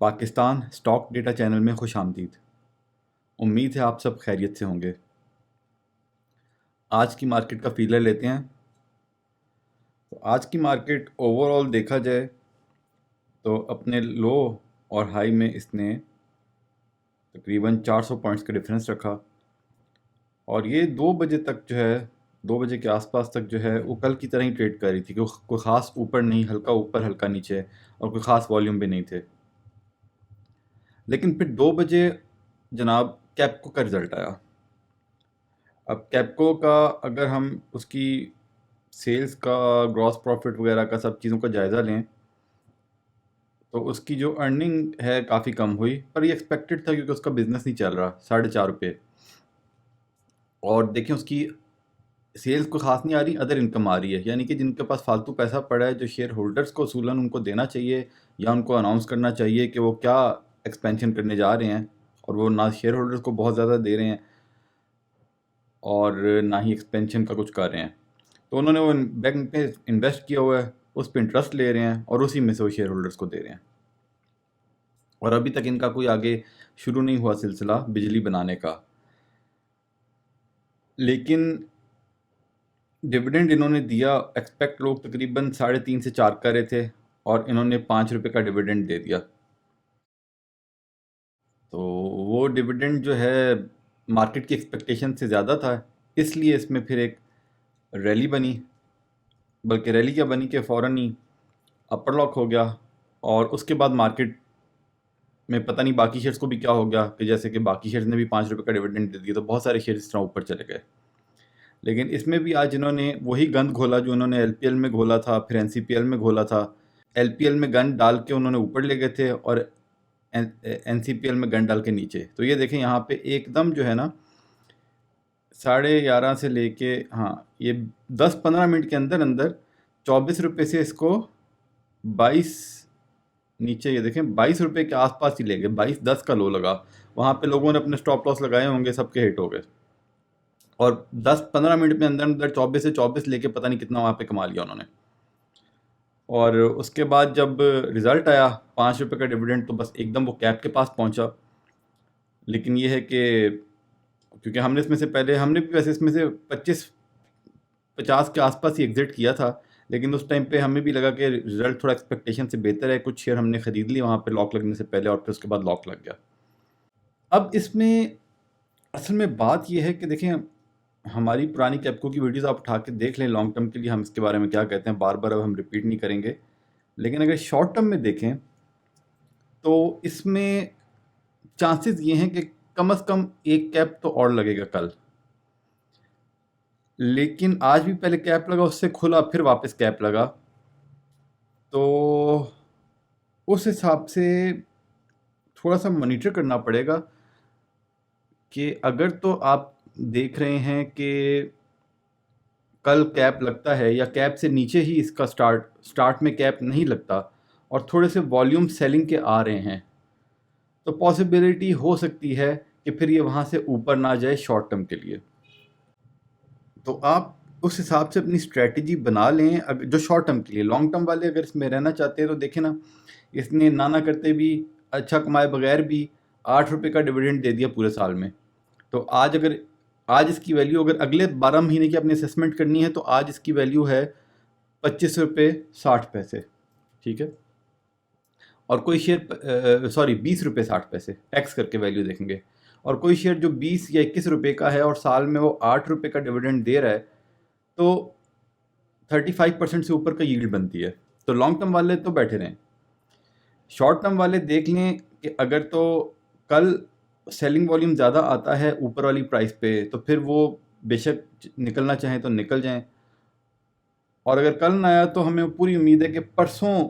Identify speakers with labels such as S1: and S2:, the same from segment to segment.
S1: Pakistan stock data channel में खुशामदीद। उम्मीद है आप सब खैरियत से होंगे। आज की मार्केट का फीलर लेते हैं। तो आज की मार्केट ओवरऑल देखा जाए तो अपने लो और हाई में इसने तकरीबन 400 पॉइंट्स का डिफरेंस रखा और ये 2 बजे तक जो है 2 बजे के आसपास तक जो है वो कल की तरह ही ट्रेड कर रही थी कि कोई ख़ास ऊपर नहीं, हल्का ऊपर हल्का नीचे और कोई ख़ास वॉल्यूम भी नहीं थे। लेकिन फिर 2 बजे जनाब कैप्को का रिज़ल्ट आया। अब कैप्को का अगर हम उसकी सेल्स का, ग्रॉस प्रॉफिट वगैरह का, सब चीज़ों का जायज़ा लें तो उसकी जो अर्निंग है काफ़ी कम हुई, पर ये एक्सपेक्टेड था क्योंकि उसका बिज़नेस नहीं चल रहा। ₹4.5 और देखें उसकी सेल्स को ख़ास नहीं आ रही, अदर इनकम आ रही है, यानी कि जिनके पास फालतू पैसा पड़ा है, जो शेयर होल्डर्स को असूलन उनको देना चाहिए या उनको अनाउंस करना चाहिए कि वो क्या एक्सपेंशन करने जा रहे हैं, और वो ना शेयर होल्डर्स को बहुत ज़्यादा दे रहे हैं और ना ही एक्सपेंशन का कुछ कर रहे हैं। तो उन्होंने वो बैंक में इन्वेस्ट किया हुआ है, उस पर इंटरेस्ट ले रहे हैं और उसी में से वो शेयर होल्डर्स को दे रहे हैं। और अभी तक इनका कोई आगे शुरू नहीं हुआ सिलसिला बिजली बनाने का। लेकिन डिविडेंड इन्होंने दिया, एक्सपेक्ट लोग तकरीबन 3.5 से 4 कर रहे थे और इन्होंने ₹5 का डिविडेंड दे दिया। तो वो डिविडेंड जो है मार्केट की एक्सपेक्टेशन से ज़्यादा था, इसलिए इसमें फिर एक रैली बनी, बल्कि रैली क्या बनी कि फ़ौरन ही अपर लॉक हो गया। और उसके बाद मार्केट में पता नहीं बाकी शेयर्स को भी क्या हो गया कि जैसे कि बाकी शेयर्स ने भी ₹5 का डिविडेंड दे दिया, तो बहुत सारे शेयर इस तरह ऊपर चले गए। लेकिन इसमें भी आज इन्होंने वही गंद घोला जो उन्होंने एलपीएल में घोला था, फिर एनसीपीएल में घोला था। एलपीएल में गंद डाल के उन्होंने ऊपर ले गए थे और एनसीपीएल में गंद डाल के नीचे। तो ये देखें यहाँ पे एकदम जो है ना 11:30 से लेके, हाँ, ये 10-15 मिनट के अंदर अंदर ₹24 से इसको 22, नीचे ये देखें ₹22 के आसपास ही ले गए। 22.10 का लो लगा, वहाँ पे लोगों ने अपने स्टॉप लॉस लगाए होंगे, सबके हिट हो गए और 10-15 मिनट में अंदर अंदर 24 से 24 लेके पता नहीं कितना वहाँ पे कमा लिया उन्होंने। और उसके बाद जब रिज़ल्ट आया ₹5 का डिविडेंड, तो बस एकदम वो कैप के पास पहुँचा। लेकिन ये है कि क्योंकि हमने भी वैसे इसमें से 25-50 के आसपास ही एग्ज़िट किया था, लेकिन उस टाइम पे हमें भी लगा कि रिज़ल्ट थोड़ा एक्सपेक्टेशन से बेहतर है। कुछ शेयर हमने ख़रीद लिए वहाँ पे लॉक लगने से पहले और फिर उसके बाद लॉक लग गया। अब इसमें असल में बात ये है कि देखें, हमारी पुरानी कैप्को की वीडियोस आप उठा के देख लें लॉन्ग टर्म के लिए, हम इसके बारे में क्या कहते हैं, बार बार अब हम रिपीट नहीं करेंगे। लेकिन अगर शॉर्ट टर्म में देखें तो इसमें चांसेस ये हैं कि कम से कम एक कैप तो और लगेगा कल। लेकिन आज भी पहले कैप लगा, उससे खुला, फिर वापस कैप लगा। तो उस हिसाब से थोड़ा सा मॉनिटर करना पड़ेगा कि अगर तो आप देख रहे हैं कि कल कैप लगता है या कैप से नीचे ही इसका स्टार्ट में कैप नहीं लगता और थोड़े से वॉल्यूम सेलिंग के आ रहे हैं, तो पॉसिबिलिटी हो सकती है कि फिर ये वहाँ से ऊपर ना जाए शॉर्ट टर्म के लिए। तो आप उस हिसाब से अपनी स्ट्रेटजी बना लें। अगर जो शॉर्ट टर्म के लिए, लॉन्ग टर्म वाले अगर इसमें रहना चाहते हैं तो देखें ना, इसने ना करते भी, अच्छा कमाए बगैर भी ₹8 का डिविडेंड दे दिया पूरे साल में। तो आज इसकी वैल्यू, अगर अगले 12 महीने की अपनी असेसमेंट करनी है तो आज इसकी वैल्यू है ₹25.60। ठीक है, और कोई शेयर सॉरी ₹20.60 एक्स करके वैल्यू देखेंगे। और कोई शेयर जो 20 या ₹21 का है और साल में वो ₹8 का डिविडेंड दे रहा है, तो 35% से ऊपर का यील्ड बनती है। तो लॉन्ग टर्म वाले तो बैठे रहें। शॉर्ट टर्म वाले देख लें कि अगर तो कल सेलिंग वॉल्यूम ज़्यादा आता है ऊपर वाली प्राइस पे, तो फिर वो बेशक निकलना चाहें तो निकल जाएं, और अगर कल ना आया तो हमें पूरी उम्मीद है कि परसों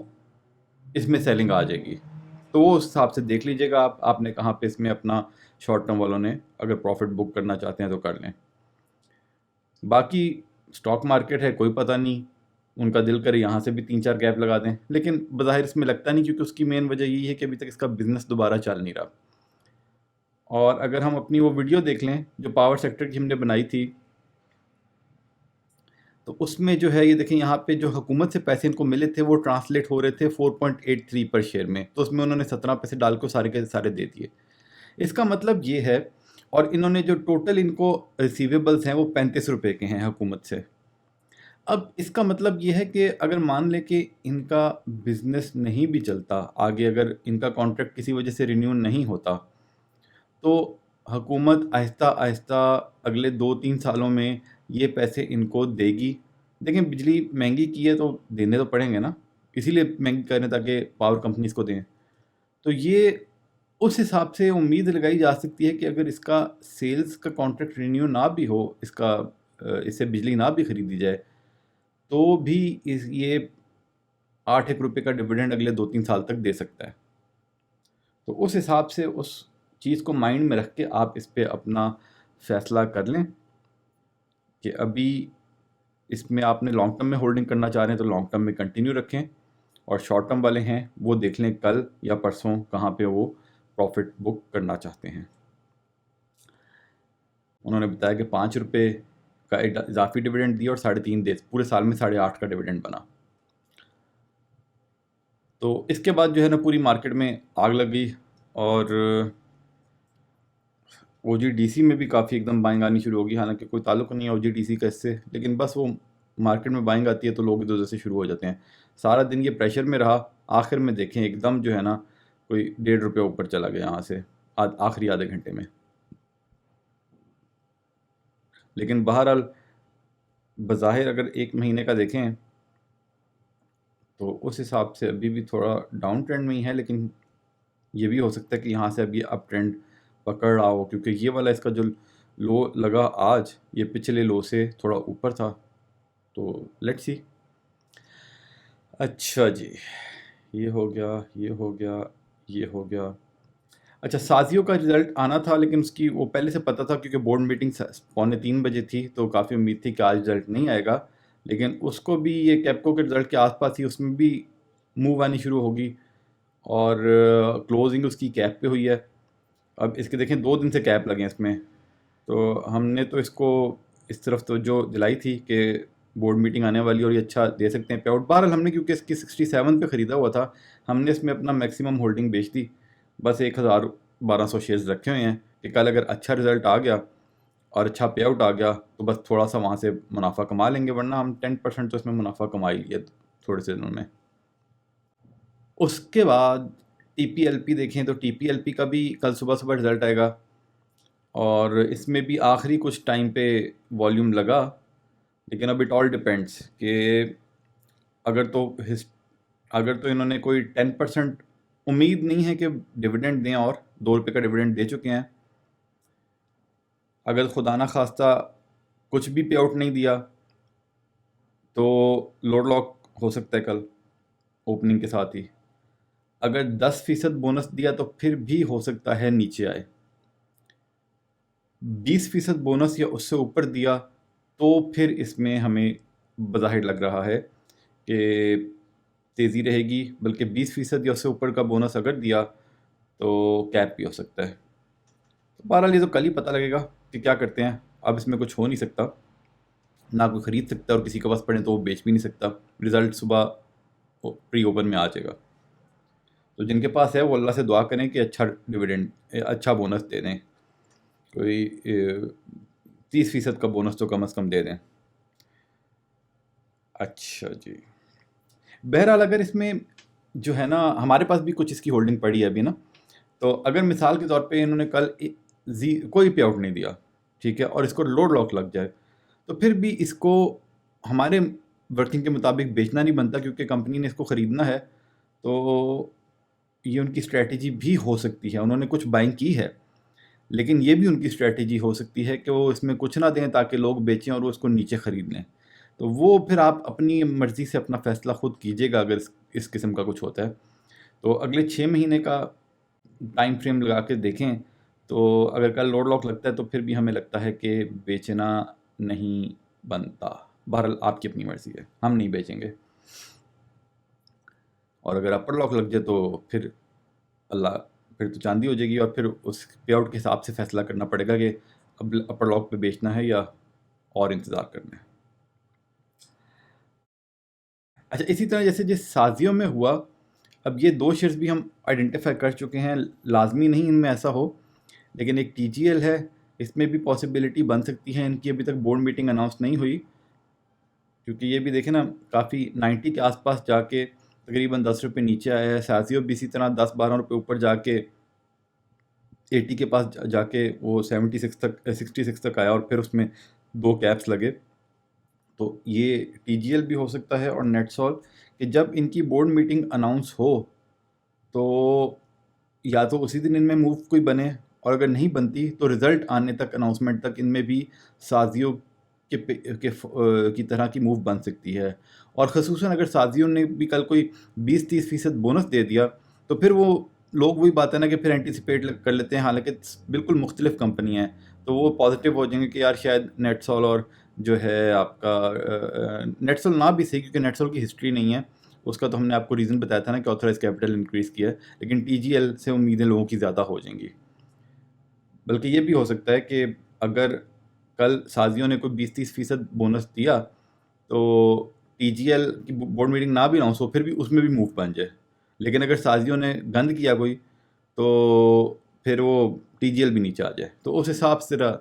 S1: इसमें सेलिंग आ जाएगी। तो वो उस हिसाब से देख लीजिएगा आपने कहाँ पे इसमें अपना, शॉर्ट टर्म वालों ने अगर प्रॉफिट बुक करना चाहते हैं तो कर लें। बाकी स्टॉक मार्केट है, कोई पता नहीं, उनका दिल करे यहाँ से भी 3-4 गैप लगा दें, लेकिन बज़ाहिर इसमें लगता नहीं, क्योंकि उसकी मेन वजह यही है कि अभी तक इसका बिज़नेस दोबारा चल नहीं रहा। और अगर हम अपनी वो वीडियो देख लें जो पावर सेक्टर की हमने बनाई थी, तो उसमें जो है ये देखें यहाँ पे जो हुकूमत से पैसे इनको मिले थे वो ट्रांसलेट हो रहे थे 4.83 पर शेयर में, तो उसमें उन्होंने 17 पैसे डाल के सारे के सारे दे दिए। इसका मतलब ये है, और इन्होंने जो टोटल इनको रिसीवेबल्स हैं वो 35 रुपये के हैं हुकूमत से। अब इसका मतलब ये है कि अगर मान लें कि इनका बिज़नेस नहीं भी चलता आगे, अगर इनका कॉन्ट्रैक्ट किसी वजह से रिन्यू नहीं होता, तो हुकूमत आहिस्ता आहिस्ता अगले 2-3 सालों में ये पैसे इनको देगी। देखें बिजली महंगी की है तो देने तो पड़ेंगे ना, इसीलिए महंगी कर रहे हैं ताकि पावर कंपनीज़ को दें। तो ये उस हिसाब से उम्मीद लगाई जा सकती है कि अगर इसका सेल्स का कॉन्ट्रैक्ट रिन्यू ना भी हो, इससे बिजली ना भी ख़रीदी जाए, तो भी ये 8-1 रुपये का डिविडेंड अगले 2-3 साल तक दे सकता है। तो उस हिसाब से उस चीज़ को माइंड में रख के आप इस पे अपना फ़ैसला कर लें कि अभी इसमें आपने लॉन्ग टर्म में होल्डिंग करना चाह रहे हैं तो लॉन्ग टर्म में कंटिन्यू रखें, और शॉर्ट टर्म वाले हैं वो देख लें कल या परसों कहाँ पे वो प्रॉफिट बुक करना चाहते हैं। उन्होंने बताया कि 5 रुपये का इजाफी डिविडेंड दिया और 3.5 दे, पूरे साल में 8.5 का डिविडेंड बना। तो इसके बाद जो है ना पूरी मार्केट में आग लग गई, और OGDC में भी काफ़ी एकदम बाइंग आनी शुरू होगी। हालांकि कोई ताल्लुक नहीं है OGDC का इससे, लेकिन बस वो मार्केट में बाइंग आती है तो लोग इधर उधर से शुरू हो जाते हैं। सारा दिन ये प्रेशर में रहा, आखिर में देखें एकदम जो है ना कोई 1.5 रुपये ऊपर चला गया यहाँ से आखिरी आधे घंटे में। लेकिन बहरहाल बज़ाहिर अगर 1 महीने का देखें तो उस हिसाब से अभी भी थोड़ा डाउन ट्रेंड में ही है, लेकिन ये भी हो सकता है कि यहाँ से अभी अप ट्रेंड पकड़ रहा हो, क्योंकि ये वाला इसका जो लो लगा आज, ये पिछले लो से थोड़ा ऊपर था। तो लेट्स सी। अच्छा जी, ये हो गया, ये हो गया, ये हो गया। अच्छा, साजियो का रिज़ल्ट आना था, लेकिन उसकी वो पहले से पता था क्योंकि बोर्ड मीटिंग 2:45 बजे थी, तो काफ़ी उम्मीद थी कि आज रिज़ल्ट नहीं आएगा। लेकिन उसको भी ये कैप्को के रिज़ल्ट के आसपास ही उसमें भी मूव आनी शुरू होगी, और क्लोजिंग उसकी कैप पे हुई है। अब इसके देखें 2 दिन से कैप लगे हैं इसमें, तो हमने तो इसको इस तरफ तो जो दिलाई थी कि बोर्ड मीटिंग आने वाली और ये अच्छा दे सकते हैं पे आउट। बहरहाल हमने क्योंकि इसकी 67 पे ख़रीदा हुआ था, हमने इसमें अपना मैक्सिमम होल्डिंग बेच दी। बस 1,1200 शेयर्स रखे हुए हैं कि कल अगर अच्छा रिज़ल्ट आ गया और अच्छा पे आउट आ गया तो बस थोड़ा सा वहाँ से मुनाफा कमा लेंगे, वरना हम 10% तो इसमें मुनाफा कमा ही लिया थोड़े से दिनों में। उसके बाद TPLP देखें तो TPLP का भी कल सुबह सुबह रिज़ल्ट आएगा, और इसमें भी आखिरी कुछ टाइम पे वॉल्यूम लगा, लेकिन अब इट ऑल डिपेंड्स कि अगर तो इन्होंने कोई 10% उम्मीद नहीं है कि डिविडेंड दें, और 2 रुपये का डिविडेंड दे चुके हैं। अगर खुदा ना खास्ता कुछ भी पे आउट नहीं दिया तो लोड लॉक हो सकता है कल ओपनिंग के साथ ही। अगर 10% बोनस दिया तो फिर भी हो सकता है नीचे आए। 20% बोनस या उससे ऊपर दिया तो फिर इसमें हमें बज़ाहिर लग रहा है कि तेज़ी रहेगी, बल्कि 20% या उससे ऊपर का बोनस अगर दिया तो कैप भी हो सकता है। तो बहरहाल ये तो कल ही पता लगेगा कि क्या करते हैं। अब इसमें कुछ हो नहीं सकता, ना कोई ख़रीद सकता और किसी के पास पड़े तो वो बेच भी नहीं सकता। रिज़ल्ट सुबह प्री ओपन में आ जाएगा। तो जिनके पास है वो अल्लाह से दुआ करें कि अच्छा डिविडेंड, अच्छा बोनस दे दें, कोई 30% का बोनस तो कम से कम दे दें। अच्छा जी, बहरहाल अगर इसमें जो है ना हमारे पास भी कुछ इसकी होल्डिंग पड़ी है अभी ना, तो अगर मिसाल के तौर पे इन्होंने कल कोई पे आउट नहीं दिया, ठीक है, और इसको लोड लॉक लग जाए, तो फिर भी इसको हमारे वर्किंग के मुताबिक बेचना नहीं बनता, क्योंकि कंपनी ने इसको ख़रीदना है। तो ये उनकी स्ट्रेटजी भी हो सकती है, उन्होंने कुछ बाइंग की है, लेकिन ये भी उनकी स्ट्रेटजी हो सकती है कि वो इसमें कुछ ना दें ताकि लोग बेचें और वो उसको नीचे ख़रीद लें। तो वो फिर आप अपनी मर्ज़ी से अपना फ़ैसला ख़ुद कीजिएगा अगर इस किस्म का कुछ होता है। तो अगले 6 महीने का टाइम फ्रेम लगा के देखें, तो अगर कल लोड लॉक लगता है तो फिर भी हमें लगता है कि बेचना नहीं बनता। बहरहाल आपकी अपनी मर्ज़ी है, हम नहीं बेचेंगे। और अगर अपर लॉक लग जाए तो फिर फिर तो चांदी हो जाएगी, और फिर उस पे आउट के हिसाब से फ़ैसला करना पड़ेगा कि अब अपर लॉक पे बेचना है या और इंतज़ार करना है। अच्छा, इसी तरह जैसे जिस साजियों में हुआ, अब ये दो शेयर्स भी हम आइडेंटिफाई कर चुके हैं, लाजमी नहीं इनमें ऐसा हो, लेकिन एक TGL है, इसमें भी पॉसिबिलिटी बन सकती है। इनकी अभी तक बोर्ड मीटिंग अनाउंस नहीं हुई, क्योंकि ये भी देखें ना, काफ़ी 90 के आसपास जाके तकरीबन 10 रुपये नीचे आया है। साजियो भी इसी तरह 10-12 रुपये ऊपर जाके 80 के पास जाके वो 66 तक आया, और फिर उसमें दो कैप्स लगे। तो ये TGL भी हो सकता है और नेटसॉल, कि जब इनकी बोर्ड मीटिंग अनाउंस हो तो या तो उसी दिन इनमें मूव कोई बने, और अगर नहीं बनती तो रिज़ल्ट आने तक, अनाउंसमेंट तक, इनमें भी साजियों की तरह की मूव बन सकती है। और ख़ुसूसन अगर साजियों ने भी कल कोई 20-30% बोनस दे दिया, तो फिर वो लोग, वही बात है ना कि फिर एंटिसिपेट कर लेते हैं, हालांकि बिल्कुल मुख्तलिफ कंपनी हैं, तो वो पॉजिटिव हो जाएंगे कि यार शायद नेटसॉल और जो है आपका नेटसॉल ना भी सही, क्योंकि नेटसॉल की हिस्ट्री नहीं है उसका, तो हमने आपको रीज़न बताया था ना कि ऑथराइज कैपिटल इंक्रीज़ किया है, लेकिन TGL से उम्मीदें लोगों की ज़्यादा हो जाएंगी। बल्कि ये भी हो सकता है कि अगर कल साजियों ने कोई 20-30% बोनस दिया, तो TGL की बोर्ड मीटिंग ना भी अनाउंस हो, फिर भी उसमें भी मूव बन जाए। लेकिन अगर साजियों ने गंद किया कोई, तो फिर वो TGL भी नीचे आ जाए। तो उस हिसाब से ज़रा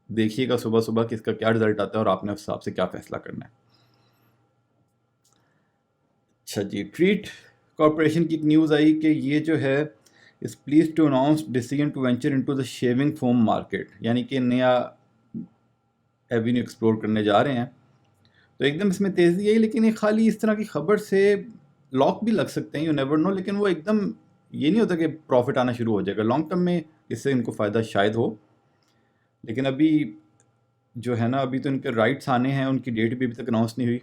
S1: देखिएगा सुबह सुबह कि इसका क्या रिजल्ट आता है, और आपने उस हिसाब से क्या फ़ैसला करना है। अच्छा जी, ट्रीट कॉरपोरेशन की एक न्यूज़ आई कि ये जो है is pleased to announce decision to venture into the shaving foam market, यानी कि नया एवेन्यू एक्सप्लोर करने जा रहे हैं। तो एकदम इसमें तेज़ी आई, लेकिन ये खाली इस तरह की खबर से लॉक भी लग सकते हैं, यू नेवर नो, लेकिन वो एकदम ये नहीं होता कि प्रॉफिट आना शुरू हो जाएगा। लॉन्ग टर्म में इससे इनको फ़ायदा शायद हो, लेकिन अभी जो है ना, अभी तो इनके राइट्स आने हैं, उनकी डेट भी अभी तक अनाउंस नहीं हुई,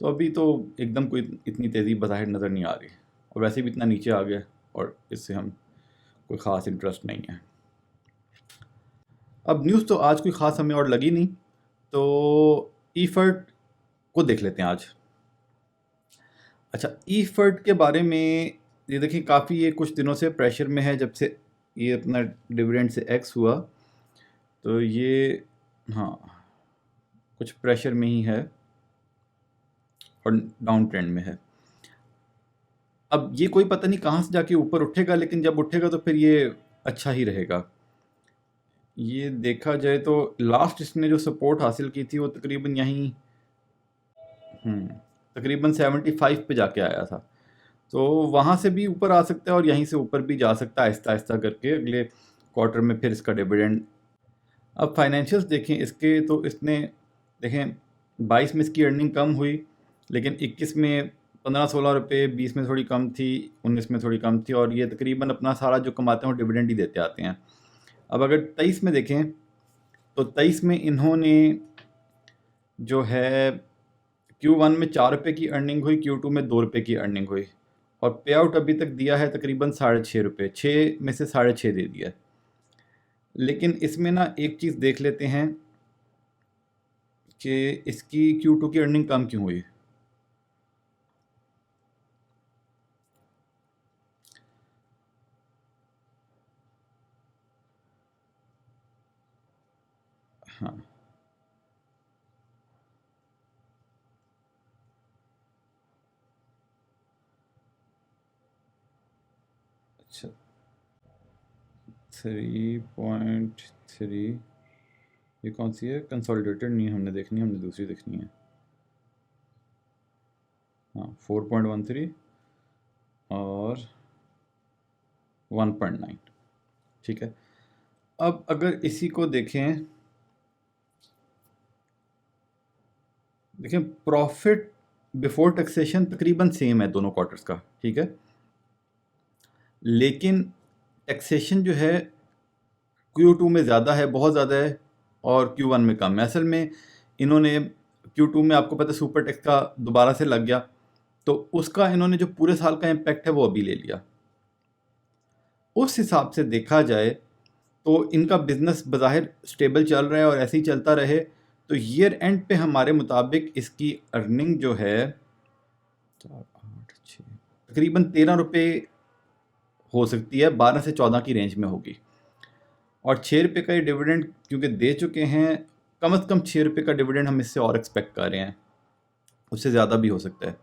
S1: तो अभी तो एकदम कोई इतनी तेज़ी बाहर नज़र नहीं आ रही, और वैसे भी इतना नीचे आ गया, और इससे हम कोई ख़ास इंटरेस्ट नहीं है। अब न्यूज़ तो आज कोई ख़ास हमें और लगी नहीं, तो ईफर्ट को देख लेते हैं आज। अच्छा, ईफर्ट के बारे में ये देखिए, काफ़ी ये कुछ दिनों से प्रेशर में है, जब से ये अपना डिविडेंड से एक्स हुआ, तो ये, हाँ, कुछ प्रेशर में ही है और डाउन ट्रेंड में है। अब ये कोई पता नहीं कहाँ से जाके ऊपर उठेगा, लेकिन जब उठेगा तो फिर ये अच्छा ही रहेगा। ये देखा जाए तो लास्ट इसने जो सपोर्ट हासिल की थी वो तकरीबन यहीं, तकरीबन 75 पे जाके आया था, तो वहाँ से भी ऊपर आ सकता है और यहीं से ऊपर भी जा सकता है आहिस्ता आहिस्ता करके अगले क्वार्टर में फिर इसका डिविडेंड। अब फाइनेंशियल्स देखें इसके, तो इसने देखें 22 में इसकी अर्निंग कम हुई, लेकिन 21 में 15-16 रुपये, 20 में थोड़ी कम थी, 19 में थोड़ी कम थी, और ये तकरीबन अपना सारा जो कमाते हैं वो डिविडेंड ही देते आते हैं। अब अगर 23 में देखें, तो 23 में इन्होंने जो है Q1 में 4 रुपये की अर्निंग हुई, Q2 में 2 रुपये की अर्निंग हुई, और पे आउट अभी तक दिया है तकरीबन 6.5 रुपये, 6 में से 6.5 दे दिया है। लेकिन इसमें ना एक चीज़ देख लेते हैं कि इसकी Q2 की अर्निंग कम क्यों हुई। हाँ, अच्छा, 3.3, ये कौन सी है? कंसोलिडेटेड नहीं हमने देखनी, हमने दूसरी देखनी है। हाँ, 4.13 और 1.9, ठीक है। अब अगर इसी को देखें, प्रॉफिट बिफोर टैक्सेशन तकरीबन सेम है दोनों क्वार्टर्स का, ठीक है, लेकिन टैक्सेशन जो है Q2 में ज़्यादा है, बहुत ज़्यादा है, और Q1 में कम है। असल में इन्होंने Q2 में, आपको पता है, सुपर टैक्स का दोबारा से लग गया, तो उसका इन्होंने जो पूरे साल का इम्पैक्ट है वो अभी ले लिया। उस हिसाब से देखा जाए तो इनका बिजनेस बज़ाहिर स्टेबल चल रहा है, और ऐसे ही चलता रहे तो ईयर एंड पे हमारे मुताबिक इसकी अर्निंग जो है 4, 8, 6, तकरीबन 13 रुपये हो सकती है, 12 से 14 की रेंज में होगी। और 6 रुपये का ये डिविडेंड क्योंकि दे चुके हैं, कम से कम 6 रुपये का डिविडेंड हम इससे और एक्सपेक्ट कर रहे हैं, उससे ज़्यादा भी हो सकता है।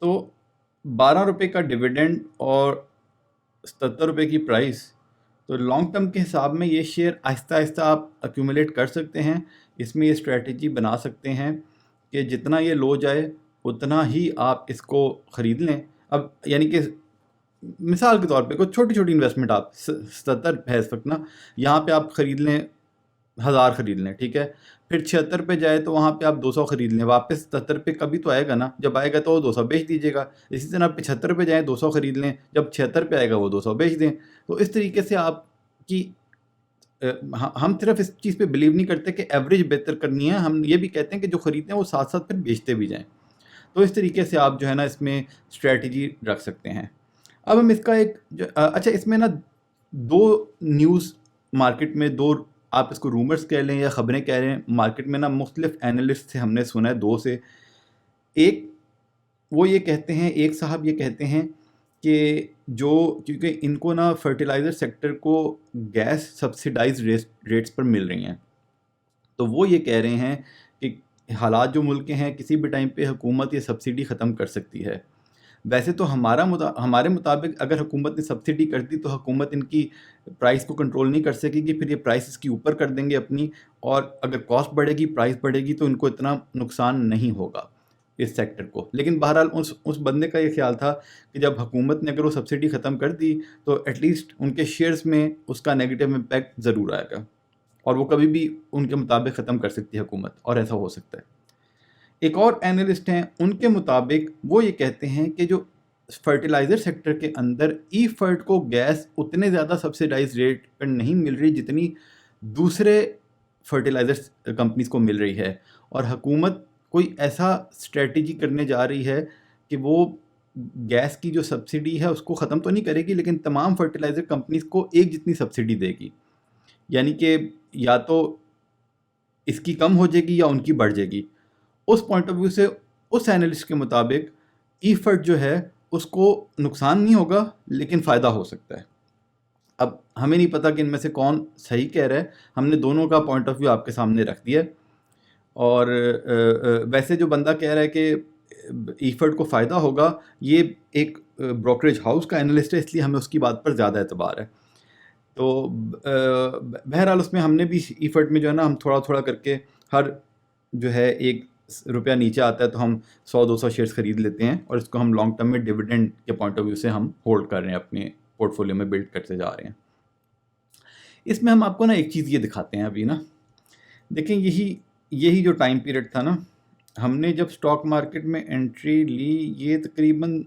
S1: तो 12 रुपये का डिविडेंड और 77 रुपये की प्राइस, तो लॉन्ग टर्म के हिसाब में ये शेयर आहिस्ता आहिस्ता आप अक्यूमुलेट कर सकते हैं। इसमें ये स्ट्रेटजी बना सकते हैं कि जितना ये लो जाए उतना ही आप इसको ख़रीद लें। अब यानी कि मिसाल के तौर पे कुछ छोटी छोटी इन्वेस्टमेंट आप 77 है इस वक्त ना, यहाँ पे आप ख़रीद लें 1000 ख़रीद लें, ठीक है। फिर 76 पे जाए तो वहाँ पे आप 200 ख़रीद लें, वापस 77 पे कभी तो आएगा ना, जब आएगा तो वो 200 बेच दीजिएगा। इसी तरह 75 पे जाएँ 200 ख़रीद लें, जब 76 पे आएगा वो 200 बेच दें। तो इस तरीके से आपकी हम सिर्फ इस चीज़ पे बिलीव नहीं करते कि एवरेज बेहतर करनी है, हम ये भी कहते हैं कि जो ख़रीदते हैं वो साथ साथ फिर बेचते भी जाएँ। तो इस तरीके से आप जो है ना इसमें स्ट्रेटजी रख सकते हैं। अब हम इसका एक अच्छा, इसमें ना 2 न्यूज़ मार्केट में, 2 आप इसको रूमर्स कह लें या ख़बरें कह लें, मार्केट में ना मुख्तलिफ एनालिस्ट से हमने सुना है 2 से। एक वो ये कहते हैं, एक साहब ये कहते हैं कि क्योंकि इनको ना फर्टिलाइज़र सेक्टर को गैस सब्सिडाइज रेट्स पर मिल रही हैं, तो वो ये कह रहे हैं कि हालात जो मुल्क के हैं किसी भी टाइम पे हुकूमत ये सब्सिडी ख़त्म कर सकती है। वैसे तो हमारे मुताबिक अगर हुकूमत ने सब्सिडी कर दी तो हुकूमत इनकी प्राइस को कंट्रोल नहीं कर सकेगी, फिर ये प्राइस इसकी ऊपर कर देंगे अपनी, और अगर कॉस्ट बढ़ेगी, प्राइस बढ़ेगी, तो इनको इतना नुकसान नहीं होगा इस सेक्टर को। लेकिन बहरहाल उस बंदे का ये ख्याल था कि जब हुकूमत ने अगर वो सब्सिडी ख़त्म कर दी तो एटलीस्ट उनके शेयर्स में उसका नेगेटिव इम्पैक्ट ज़रूर आएगा, और वो कभी भी उनके मुताबिक ख़त्म कर सकती है हुकूमत, और ऐसा हो सकता है। एक और एनालिस्ट हैं, उनके मुताबिक वो ये कहते हैं कि जो फर्टिलाइज़र सेक्टर के अंदर ई फर्ट को गैस उतने ज़्यादा सब्सिडाइज रेट पर नहीं मिल रही जितनी दूसरे फर्टिलाइज़र कंपनीज़ को मिल रही है, और हुकूमत कोई ऐसा स्ट्रेटजी करने जा रही है कि वो गैस की जो सब्सिडी है उसको ख़त्म तो नहीं करेगी, लेकिन तमाम फर्टिलाइज़र कंपनीज़ को एक जितनी सब्सिडी देगी। यानी कि या तो इसकी कम हो जाएगी या उनकी बढ़ जाएगी। उस पॉइंट ऑफ व्यू से उस एनालिस्ट के मुताबिक ई फर्ट जो है उसको नुकसान नहीं होगा, लेकिन फ़ायदा हो सकता है। अब हमें नहीं पता कि इनमें से कौन सही कह रहा है, हमने दोनों का पॉइंट ऑफ व्यू आपके सामने रख दिया। और वैसे जो बंदा कह रहा है कि ई फर्ट को फ़ायदा होगा, ये एक ब्रोकरेज हाउस का एनालिस्ट है, इसलिए हमें उसकी बात पर ज़्यादा एतबार है। तो बहरहाल उसमें हमने भी ई फर्ट में जो है ना, हम थोड़ा थोड़ा करके हर जो है ₹1 नीचे आता है तो हम 100-200 शेयर्स ख़रीद लेते हैं, और इसको हम लॉन्ग टर्म में डिविडेंड के पॉइंट ऑफ व्यू से हम होल्ड कर रहे हैं, अपने पोर्टफोलियो में बिल्ड करते जा रहे हैं। इसमें हम आपको ना एक चीज़ ये दिखाते हैं अभी ना, देखें यही जो टाइम पीरियड था ना, हमने जब स्टॉक मार्केट में एंट्री ली, ये तकरीबन,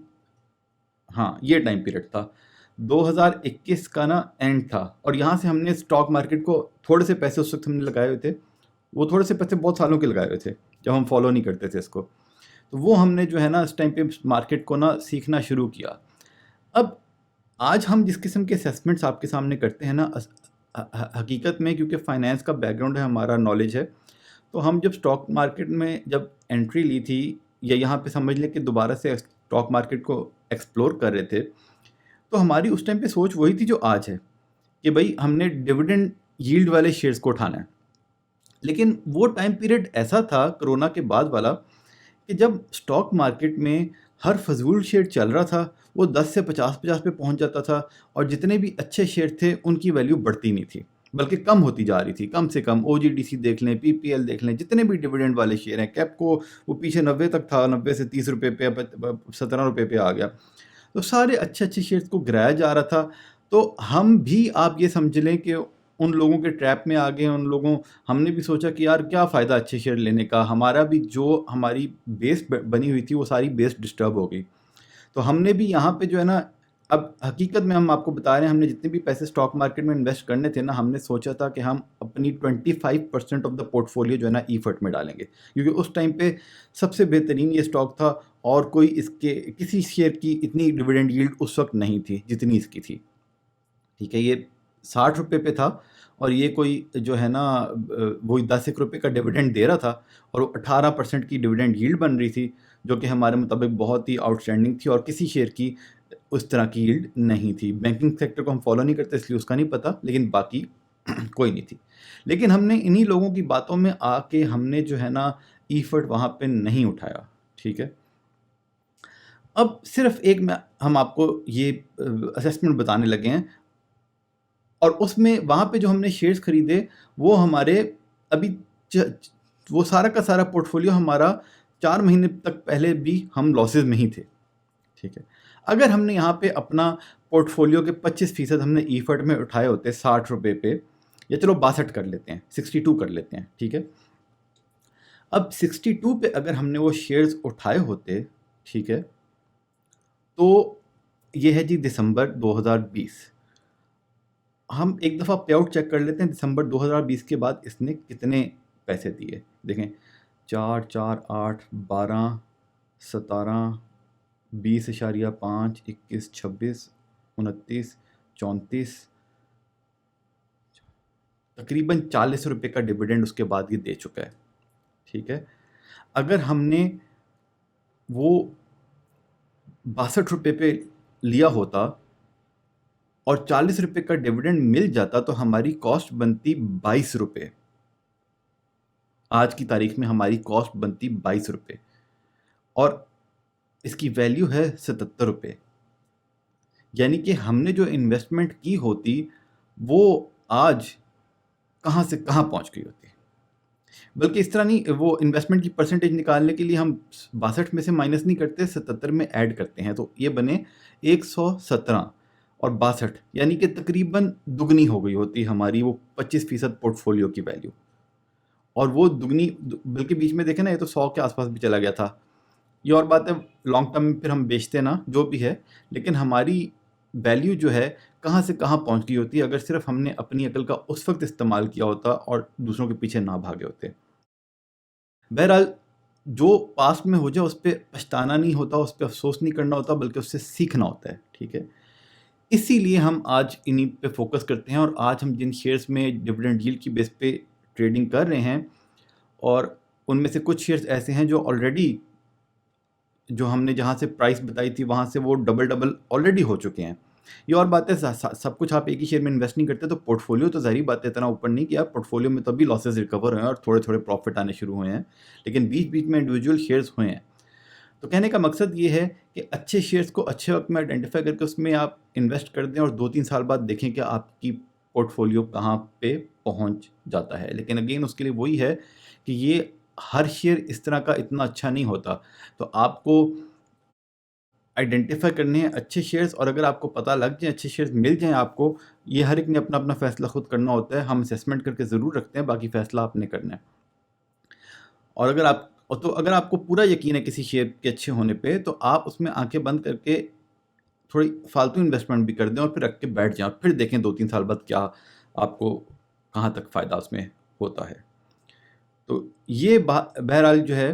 S1: हाँ, ये टाइम पीरियड था 2021 का ना एंड था, और यहाँ से हमने स्टॉक मार्केट को थोड़े से पैसे उस वक्त हमने लगाए हुए थे, वो थोड़े से पैसे बहुत सालों के लगाए हुए थे जब हम फॉलो नहीं करते थे इसको, तो वो हमने जो है ना इस टाइम पे मार्केट को ना सीखना शुरू किया। अब आज हम जिस किस्म के असेसमेंट्स आपके सामने करते हैं ना, हकीकत में क्योंकि फाइनेंस का बैकग्राउंड है, हमारा नॉलेज है, तो हम जब स्टॉक मार्केट में जब एंट्री ली थी, या यहाँ पे समझ लें कि दोबारा से स्टॉक मार्केट को एक्सप्लोर कर रहे थे, तो हमारी उस टाइम पे सोच वही थी जो आज है कि भाई हमने डिविडेंड यील्ड वाले शेयर्स को उठाना है। लेकिन वो टाइम पीरियड ऐसा था कोरोना के बाद वाला कि जब स्टॉक मार्केट में हर फजूल शेयर चल रहा था, वो 10 से 50 पे पहुंच जाता था, और जितने भी अच्छे शेयर थे उनकी वैल्यू बढ़ती नहीं थी, बल्कि कम होती जा रही थी। कम से कम OGDC देख लें, PPL देख लें, जितने भी डिविडेंड वाले शेयर हैं, कैपको वो पीछे 90 तक था, 90 से 30 रुपये पे 17 रुपये पे आ गया, तो सारे अच्छे अच्छे शेयर्स को गिराया जा रहा था। तो हम भी, आप ये समझ लें कि उन लोगों के ट्रैप में आ गए, हमने भी सोचा कि यार क्या फ़ायदा अच्छे शेयर लेने का, हमारा भी जो हमारी बेस बनी हुई थी वो सारी बेस डिस्टर्ब हो गई। तो हमने भी यहाँ पे जो है ना, अब हकीकत में हम आपको बता रहे हैं, हमने जितने भी पैसे स्टॉक मार्केट में इन्वेस्ट करने थे ना, हमने सोचा था कि हम अपनी 25% ऑफ द पोर्टफोलियो जो है ना ई फर्ट में डालेंगे, क्योंकि उस टाइम पे सबसे बेहतरीन ये स्टॉक था, और कोई इसके किसी शेयर की इतनी डिविडेंड यील्ड उस वक्त नहीं थी जितनी इसकी थी। ठीक है, ये 60 रुपये पे था, और ये कोई जो है ना वही 10 रुपये का डिविडेंड दे रहा था, और वो 18% की डिविडेंड यील्ड बन रही थी, जो कि हमारे मुताबिक बहुत ही आउटस्टैंडिंग थी, और किसी शेयर की उस तरह की यील्ड नहीं थी। बैंकिंग सेक्टर को हम फॉलो नहीं करते इसलिए उसका नहीं पता, लेकिन बाकी कोई नहीं थी। लेकिन हमने इन्हीं लोगों की बातों में आके हमने जो है ना ई फर्ट वहाँ पे नहीं उठाया। ठीक है, अब सिर्फ एक में हम आपको ये असेसमेंट बताने लगे हैं, और उसमें वहाँ पे जो हमने शेयर्स खरीदे वो हमारे अभी वो सारा का सारा पोर्टफोलियो हमारा 4 महीने तक पहले भी हम लॉसेज में ही थे, ठीक है। अगर हमने यहाँ पे अपना पोर्टफोलियो के 25% हमने ईफर्ट में उठाए होते 60 रुपये पे, या चलो 62 कर लेते हैं, 62 कर लेते हैं, ठीक है। अब 62 पे अगर हमने वो शेयर्स उठाए होते, ठीक है, तो ये है जी दिसंबर 2020। हम एक दफ़ा पे आउट चेक कर लेते हैं दिसंबर 2020 के बाद इसने कितने पैसे दिए। देखें 4 4 8 12 17 20.5 21 26 29 34 तकरीबन 40 रुपये का डिविडेंड उसके बाद ये दे चुका है, ठीक है। अगर हमने वो 62 रुपये पे लिया होता और 40 रुपये का डिविडेंड मिल जाता तो हमारी कॉस्ट बनती 22 रुपये। आज की तारीख में हमारी कॉस्ट बनती 22 रुपये और इसकी वैल्यू है 77 रुपये। यानी कि हमने जो इन्वेस्टमेंट की होती वो आज कहाँ से कहाँ पहुँच गई होती। बल्कि इस तरह नहीं, वो इन्वेस्टमेंट की परसेंटेज निकालने के लिए हम 62 में से माइनस नहीं करते, 77 में ऐड करते हैं, तो ये बने 117 और 62, यानी कि तकरीबन दुगनी हो गई होती हमारी वो 25% पोर्टफोलियो की वैल्यू। और वो दुगनी, बल्कि बीच में देखें ना, ये तो 100 के आसपास भी चला गया था। ये और बात है, लॉन्ग टर्म में फिर हम बेचते ना, जो भी है, लेकिन हमारी वैल्यू जो है कहाँ से कहाँ पहुँच गई होती अगर सिर्फ हमने अपनी अकल का उस वक्त इस्तेमाल किया होता और दूसरों के पीछे ना भागे होते। बहरहाल जो पास्ट में हो जाए उस पर पछताना नहीं होता, उस पर अफसोस नहीं करना होता, बल्कि उससे सीखना होता है, ठीक है। इसीलिए हम आज इन्हीं पे फोकस करते हैं, और आज हम जिन शेयर्स में डिविडेंड यील्ड की बेस पे ट्रेडिंग कर रहे हैं, और उनमें से कुछ शेयर्स ऐसे हैं जो ऑलरेडी, जो हमने जहाँ से प्राइस बताई थी वहाँ से वो डबल ऑलरेडी हो चुके हैं। ये और बात है, सब कुछ आप एक ही शेयर में इन्वेस्ट नहीं करते, तो पोर्टफोलियो तो ज़ाहिर बात है इतना ऊपर नहीं किया, पोर्टफोलियो में तभी लॉसेज रिकवर हुए हैं और थोड़े थोड़े प्रॉफिट आने शुरू हुए हैं, लेकिन बीच बीच में इंडिविजुअल शेयर्स हुए हैं। तो कहने का मकसद ये है कि अच्छे शेयर्स को अच्छे वक्त में आइडेंटिफाई करके उसमें आप इन्वेस्ट कर दें और 2-3 साल बाद देखें कि आपकी पोर्टफोलियो कहाँ पे पहुँच जाता है। लेकिन अगेन उसके लिए वही है कि ये हर शेयर इस तरह का इतना अच्छा नहीं होता, तो आपको आइडेंटिफाई करने हैं अच्छे शेयर्स, और अगर आपको पता लग जाए, अच्छे शेयर्स मिल जाएं आपको, ये हर एक ने अपना अपना फ़ैसला खुद करना होता है। हम असेसमेंट करके ज़रूर रखते हैं, बाकी फ़ैसला आपने करना है। और अगर आपको पूरा यकीन है किसी शेयर के अच्छे होने पे, तो आप उसमें आंखें बंद करके थोड़ी फालतू इन्वेस्टमेंट भी कर दें और फिर रख के बैठ जाएं, फिर देखें 2-3 साल बाद क्या आपको कहाँ तक फ़ायदा उसमें होता है। तो ये बहरहाल जो है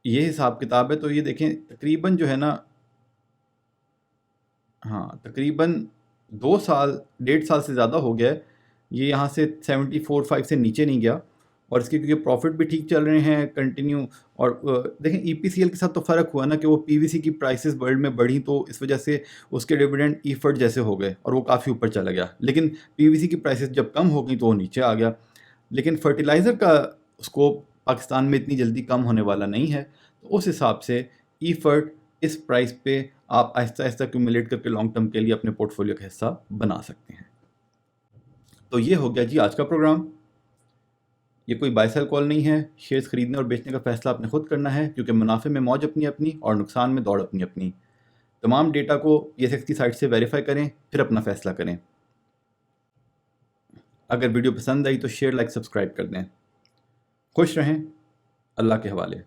S1: ये हिसाब किताब है। तो ये देखें तकरीबन जो है ना, हाँ तकरीबन 2 साल, 1.5 साल से ज़्यादा हो गया है ये यहाँ से 74.5 से नीचे नहीं गया, और इसके क्योंकि प्रॉफिट भी ठीक चल रहे हैं कंटिन्यू। और देखें ईपीसीएल के साथ तो फ़र्क हुआ ना कि वो पीवीसी की प्राइसेस वर्ल्ड में बढ़ी, तो इस वजह से उसके डिविडेंड ईफर्ट जैसे हो गए और वो काफ़ी ऊपर चला गया। लेकिन पीवीसी की प्राइसेस जब कम हो गई तो वो नीचे आ गया। लेकिन फर्टिलाइज़र का स्कोप पाकिस्तान में इतनी जल्दी कम होने वाला नहीं है, तो उस हिसाब से ईफर्ट इस प्राइस पे आप आहिस्ता आहिस्ता क्यूमुलेट करके लॉन्ग टर्म के लिए अपने पोर्टफोलियो का हिस्सा बना सकते हैं। तो ये हो गया जी आज का प्रोग्राम। ये कोई बाय सेल कॉल नहीं है, शेयर्स खरीदने और बेचने का फैसला आपने खुद करना है, क्योंकि मुनाफे में मौज अपनी अपनी और नुकसान में दौड़ अपनी अपनी। तमाम डेटा को PSX की साइट से वेरीफाई करें, फिर अपना फैसला करें। अगर वीडियो पसंद आई तो शेयर, लाइक, सब्सक्राइब कर दें। खुश रहें, अल्लाह के हवाले।